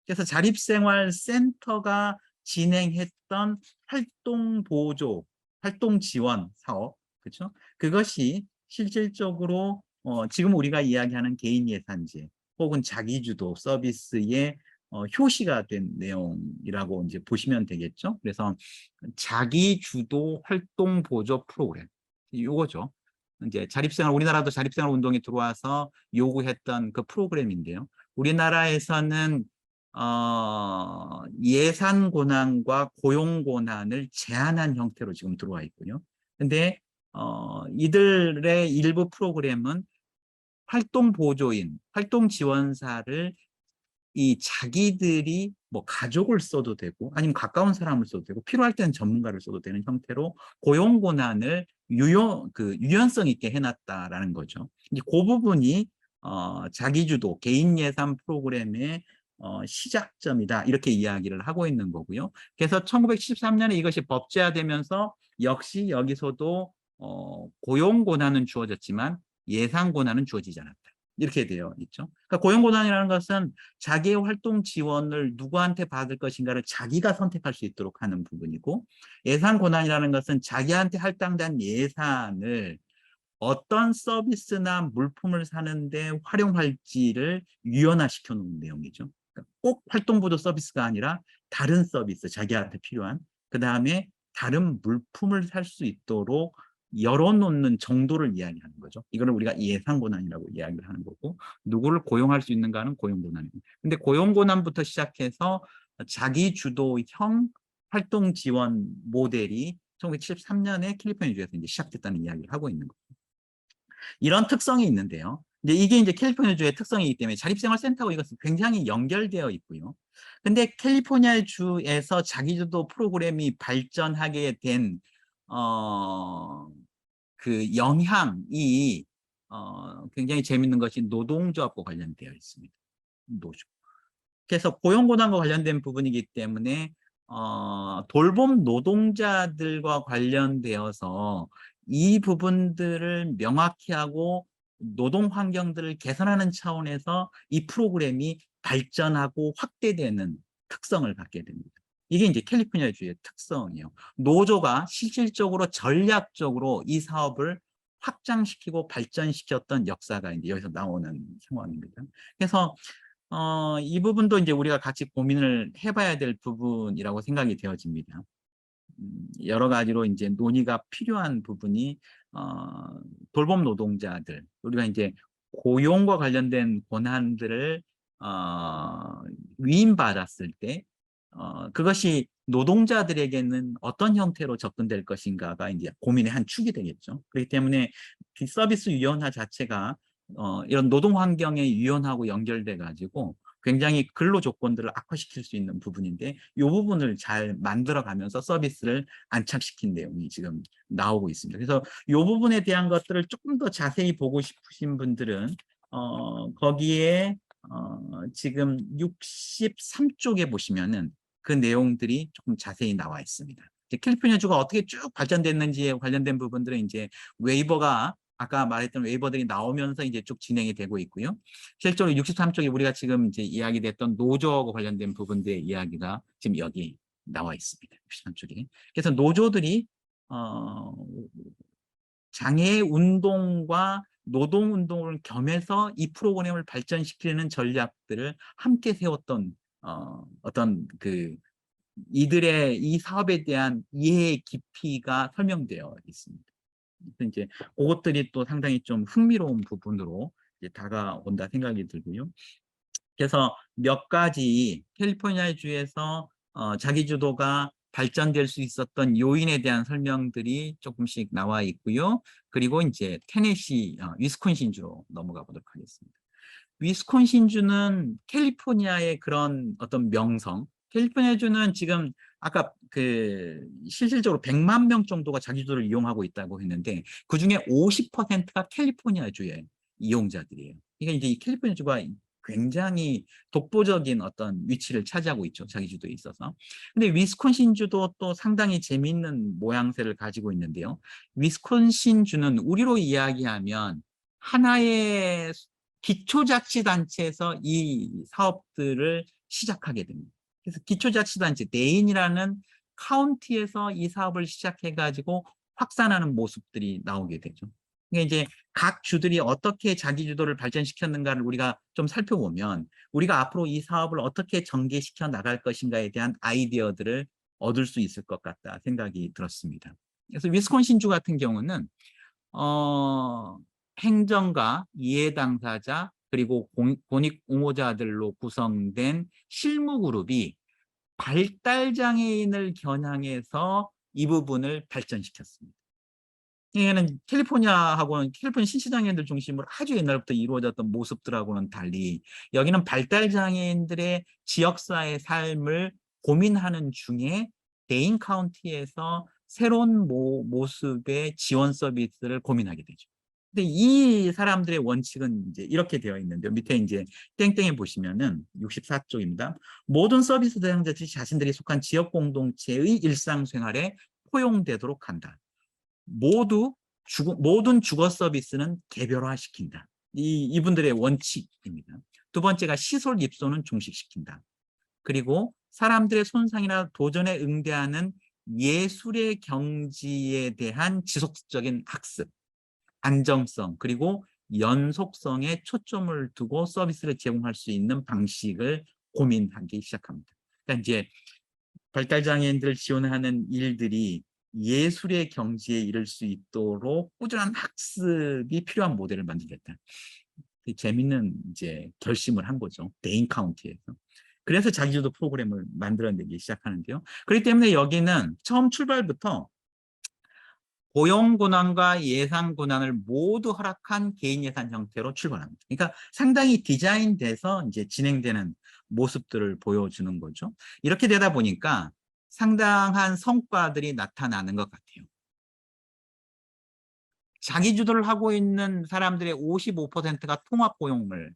그래서 자립생활센터가 진행했던 활동 보조, 활동 지원 사업, 그렇죠? 그것이 실질적으로 지금 우리가 이야기하는 개인 예산제 혹은 자기주도 서비스의 효시가 된 내용이라고 이제 보시면 되겠죠. 그래서 자기주도 활동 보조 프로그램, 이거죠. 이제 우리나라도 자립생활 운동에 들어와서 요구했던 그 프로그램인데요. 우리나라에서는 예산 권한과 고용 권한을 제한한 형태로 지금 들어와 있고요. 근데 이들의 일부 프로그램은 활동 보조인, 활동 지원사를 이 자기들이 뭐 가족을 써도 되고 아니면 가까운 사람을 써도 되고 필요할 때는 전문가를 써도 되는 형태로 고용 권한을 유연성 있게 해놨다라는 거죠. 이제 그 부분이 자기주도 개인 예산 프로그램의 시작점이다 이렇게 이야기를 하고 있는 거고요. 그래서 1973년에 이것이 법제화되면서 역시 여기서도 고용 권한은 주어졌지만 예산 권한은 주어지지 않았다. 이렇게 되어 있죠. 그러니까 고용고난이라는 것은 자기의 활동 지원을 누구한테 받을 것인가를 자기가 선택할 수 있도록 하는 부분이고, 예산 권한이라는 것은 자기한테 할당된 예산을 어떤 서비스나 물품을 사는데 활용할지를 유연화시켜 놓은 내용이죠. 그러니까 꼭 활동보조 서비스가 아니라 다른 서비스, 자기한테 필요한, 그 다음에 다른 물품을 살 수 있도록 열어놓는 정도를 이야기하는 거죠. 이거를 우리가 예산 권한이라고 이야기를 하는 거고, 누구를 고용할 수 있는가는 고용 권한입니다. 근데 고용 권한부터 시작해서 자기 주도형 활동 지원 모델이 1973년에 캘리포니아주에서 이제 시작됐다는 이야기를 하고 있는 거죠. 이런 특성이 있는데요. 이게 이제 캘리포니아주의 특성이기 때문에 자립생활센터하고 이것은 굉장히 연결되어 있고요. 근데 캘리포니아주에서 자기주도 프로그램이 발전하게 된 그 영향이 굉장히 재밌는 것이 노동조합과 관련되어 있습니다. 노조. 그래서 고용고난과 관련된 부분이기 때문에 돌봄 노동자들과 관련되어서 이 부분들을 명확히 하고 노동 환경들을 개선하는 차원에서 이 프로그램이 발전하고 확대되는 특성을 갖게 됩니다. 이게 이제 캘리포니아주의 특성이에요. 노조가 실질적으로 전략적으로 이 사업을 확장시키고 발전시켰던 역사가 이제 여기서 나오는 상황입니다. 그래서 이 부분도 이제 우리가 같이 고민을 해봐야 될 부분이라고 생각이 되어집니다. 여러 가지로 이제 논의가 필요한 부분이 돌봄 노동자들, 우리가 이제 고용과 관련된 권한들을 위임받았을 때 그것이 노동자들에게는 어떤 형태로 접근될 것인가가 이제 고민의 한 축이 되겠죠. 그렇기 때문에 서비스 유연화 자체가 이런 노동 환경의 유연하고 연결돼 가지고 굉장히 근로 조건들을 악화시킬 수 있는 부분인데 이 부분을 잘 만들어가면서 서비스를 안착시킨 내용이 지금 나오고 있습니다. 그래서 이 부분에 대한 것들을 조금 더 자세히 보고 싶으신 분들은 거기에 지금 63쪽에 보시면은 그 내용들이 조금 자세히 나와 있습니다. 캘리포니아주가 어떻게 쭉 발전됐는지에 관련된 부분들은 이제 웨이버가 아까 말했던 웨이버들이 나오면서 이제 쭉 진행이 되고 있고요. 실제로 63쪽에 우리가 지금 이제 이야기됐던 노조하고 관련된 부분들의 이야기가 지금 여기 나와 있습니다. 63쪽에. 그래서 노조들이 장애 운동과 노동 운동을 겸해서 이 프로그램을 발전시키는 전략들을 함께 세웠던 어떤 그 이들의 이 사업에 대한 이해의 깊이가 설명되어 있습니다. 이제 그것들이 또 상당히 좀 흥미로운 부분으로 이제 다가온다 생각이 들고요. 그래서 몇 가지 캘리포니아주에서 자기주도가 발전될 수 있었던 요인에 대한 설명들이 조금씩 나와 있고요. 그리고 이제 테네시, 위스콘신주로 넘어가 보도록 하겠습니다. 위스콘신주는 캘리포니아의 그런 어떤 명성, 캘리포니아주는 지금 아까 그 실질적으로 100만 명 정도가 자기주도를 이용하고 있다고 했는데 그중에 50%가 캘리포니아주의 이용자들이에요. 이게 이제 이 캘리포니아주가 굉장히 독보적인 어떤 위치를 차지하고 있죠. 자기주도에 있어서. 근데 위스콘신주도 또 상당히 재미있는 모양새를 가지고 있는데요. 위스콘신주는 우리로 이야기하면 하나의 기초자치단체에서 이 사업들을 시작하게 됩니다. 그래서 기초자치단체 대인이라는 카운티에서 이 사업을 시작해가지고 확산하는 모습들이 나오게 되죠. 그러니까 이제 각 주들이 어떻게 자기 주도를 발전시켰는가를 우리가 좀 살펴보면 우리가 앞으로 이 사업을 어떻게 전개시켜 나갈 것인가에 대한 아이디어들을 얻을 수 있을 것 같다 생각이 들었습니다. 그래서 위스콘신주 같은 경우는 행정가, 이해 당사자, 그리고 공익 옹호자들로 구성된 실무 그룹이 발달장애인을 겨냥해서 이 부분을 발전시켰습니다. 이게는 캘리포니아하고는 캘리포니아 신체장애인들 중심으로 아주 옛날부터 이루어졌던 모습들하고는 달리 여기는 발달장애인들의 지역사회 삶을 고민하는 중에 데인 카운티에서 새로운 모습의 지원 서비스를 고민하게 되죠. 근데 이 사람들의 원칙은 이제 이렇게 되어 있는데요. 밑에 이제 땡땡에 보시면은 64쪽입니다. 모든 서비스 대상자들이 자신들이 속한 지역 공동체의 일상생활에 포용되도록 한다. 모든 주거 서비스는 개별화시킨다. 이분들의 원칙입니다. 두 번째가 시설 입소는 종식시킨다. 그리고 사람들의 손상이나 도전에 응대하는 예술의 경지에 대한 지속적인 학습, 안정성, 그리고 연속성에 초점을 두고 서비스를 제공할 수 있는 방식을 고민하기 시작합니다. 그러니까 이제 발달장애인들을 지원하는 일들이 예술의 경지에 이를 수 있도록 꾸준한 학습이 필요한 모델을 만들겠다. 재밌는 이제 결심을 한 거죠. 데인 카운티에서. 그래서 자기주도 프로그램을 만들어내기 시작하는데요. 그렇기 때문에 여기는 처음 출발부터 고용 권한과 예산 권한을 모두 허락한 개인 예산 형태로 출발합니다. 그러니까 상당히 디자인돼서 이제 진행되는 모습들을 보여주는 거죠. 이렇게 되다 보니까 상당한 성과들이 나타나는 것 같아요. 자기 주도를 하고 있는 사람들의 55%가 통합 고용을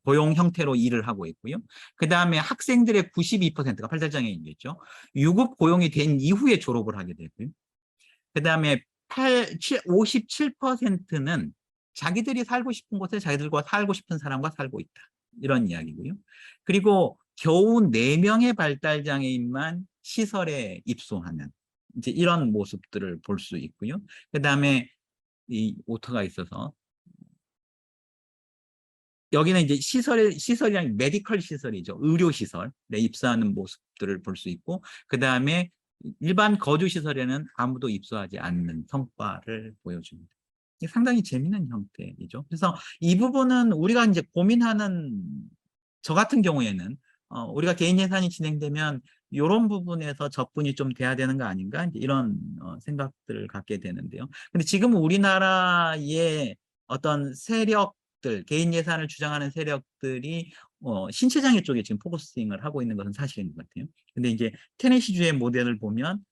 고용 형태로 일을 하고 있고요. 그 다음에 학생들의 92%가 발달장애인이겠죠. 유급 고용이 된 이후에 졸업을 하게 되고요. 그 다음에 57%는 자기들이 살고 싶은 곳에 자기들과 살고 싶은 사람과 살고 있다. 이런 이야기고요. 그리고 겨우 4명의 발달장애인만 시설에 입소하는 이제 이런 모습들을 볼 수 있고요. 그 다음에 이 오터가 있어서 여기는 이제 시설이랑 메디컬 시설이죠. 의료시설에 입소하는 모습들을 볼 수 있고, 그 다음에 일반 거주시설에는 아무도 입소하지 않는 성과를 보여줍니다. 상당히 재미있는 형태이죠. 그래서 이 부분은 우리가 이제 고민하는, 저 같은 경우에는 우리가 개인 예산이 진행되면 이런 부분에서 접근이 좀 돼야 되는 거 아닌가, 이제 이런 생각들을 갖게 되는데요. 근데 지금 우리나라의 어떤 세력들, 개인 예산을 주장하는 세력들이 신체장애 쪽에 지금 포커싱을 하고 있는 것은 사실인 것 같아요. 근데 이제 테네시주의 모델을 보면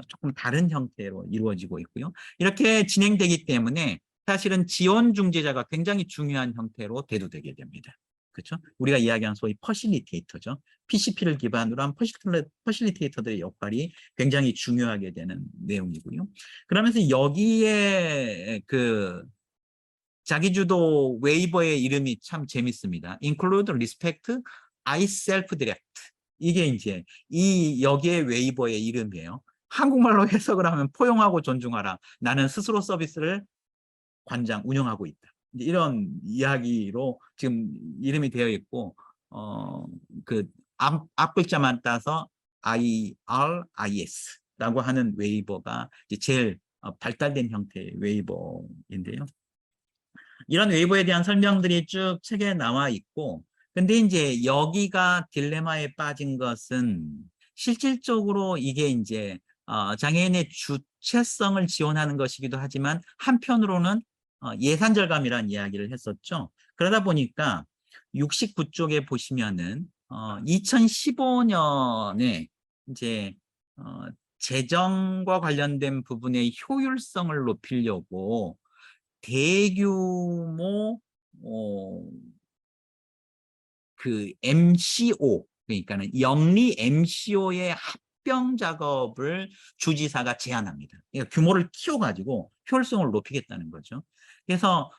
조금 다른 형태로 이루어지고 있고요. 이렇게 진행되기 때문에 사실은 지원 중재자가 굉장히 중요한 형태로 대두되게 됩니다. 그렇죠? 우리가 이야기하는 소위 퍼실리테이터죠. PCP를 기반으로 한 퍼실리테이터들의 역할이 굉장히 중요하게 되는 내용이고요. 그러면서 여기에 자기주도 웨이버의 이름이 참 재밌습니다. Include, Respect, I Self-Direct. 이게 이제 여기에 웨이버의 이름이에요. 한국말로 해석을 하면 포용하고 존중하라. 나는 스스로 서비스를 운영하고 있다. 이런 이야기로 지금 이름이 되어 있고, 앞 글자만 따서 IRIS라고 하는 웨이버가 이제 제일 발달된 형태의 웨이버인데요. 이런 웨이버에 대한 설명들이 쭉 책에 나와 있고, 근데 이제 여기가 딜레마에 빠진 것은 실질적으로 이게 이제 장애인의 주체성을 지원하는 것이기도 하지만 한편으로는 예산 절감이라는 이야기를 했었죠. 그러다 보니까 69쪽에 보시면은 2015년에 이제 재정과 관련된 부분의 효율성을 높이려고 대규모 MCO, 그러니까는 영리 MCO의 합병 작업을 주지사가 제안합니다. 그러니까 규모를 키워가지고 효율성을 높이겠다는 거죠. 그래서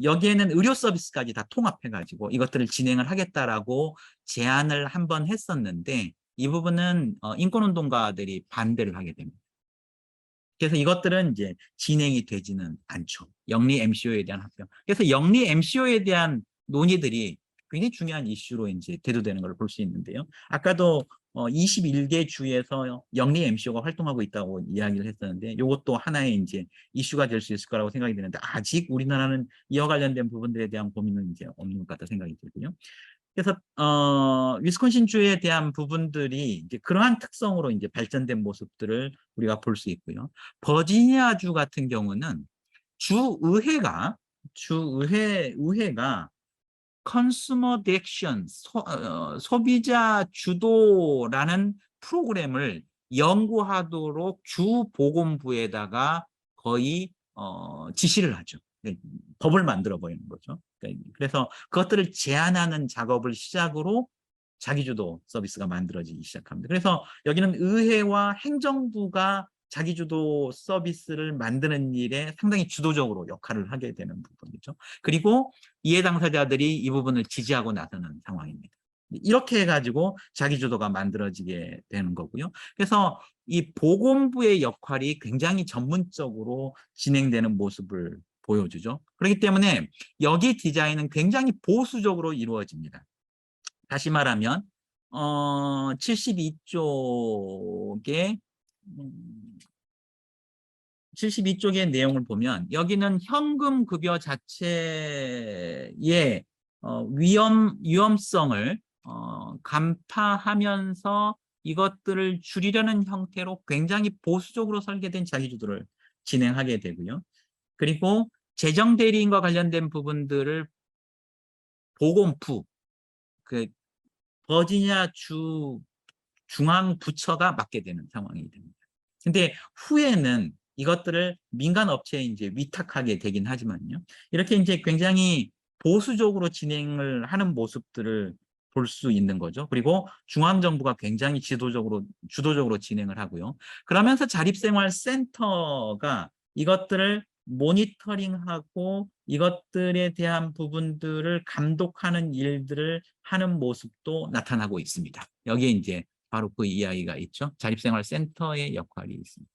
여기에는 의료 서비스까지 다 통합해가지고 이것들을 진행을 하겠다라고 제안을 한번 했었는데 이 부분은 인권운동가들이 반대를 하게 됩니다. 그래서 이것들은 이제 진행이 되지는 않죠. 영리 MCO에 대한 합병. 그래서 영리 MCO에 대한 논의들이 굉장히 중요한 이슈로 이제 대두되는 걸 볼 수 있는데요. 아까도 21개 주에서 영리 MCO가 활동하고 있다고 이야기를 했었는데 이것도 하나의 이제 이슈가 될 수 있을 거라고 생각이 드는데 아직 우리나라는 이와 관련된 부분들에 대한 고민은 이제 없는 것 같다 생각이 들고요. 그래서 위스콘신 주에 대한 부분들이 이제 그러한 특성으로 이제 발전된 모습들을 우리가 볼 수 있고요. 버지니아 주 같은 경우는 의회가 컨슈머 디렉션 소비자 주도라는 프로그램을 연구하도록 주 보건부에다가 거의 지시를 하죠. 법을 만들어 버리는 거죠. 그래서 그것들을 제한하는 작업을 시작으로 자기주도 서비스가 만들어지기 시작합니다. 그래서 여기는 의회와 행정부가 자기주도 서비스를 만드는 일에 상당히 주도적으로 역할을 하게 되는 부분이죠. 그리고 이해 당사자들이 이 부분을 지지하고 나서는 상황입니다. 이렇게 해가지고 자기주도가 만들어지게 되는 거고요. 그래서 이 보건부의 역할이 굉장히 전문적으로 진행되는 모습을 보여주죠. 그렇기 때문에 여기 디자인은 굉장히 보수적으로 이루어집니다. 다시 말하면 72쪽에 72쪽의 내용을 보면 여기는 현금 급여 자체의 위험성을 간파하면서 이것들을 줄이려는 형태로 굉장히 보수적으로 설계된 자기주도를 진행하게 되고요. 그리고 재정 대리인과 관련된 부분들을 보건부, 그 버지니아 주 중앙부처가 맡게 되는 상황이 됩니다. 근데 후에는 이것들을 민간 업체에 이제 위탁하게 되긴 하지만요. 이렇게 이제 굉장히 보수적으로 진행을 하는 모습들을 볼 수 있는 거죠. 그리고 중앙정부가 굉장히 주도적으로 진행을 하고요. 그러면서 자립생활센터가 이것들을 모니터링하고 이것들에 대한 부분들을 감독하는 일들을 하는 모습도 나타나고 있습니다. 여기에 이제 바로 그 이야기가 있죠. 자립생활센터의 역할이 있습니다.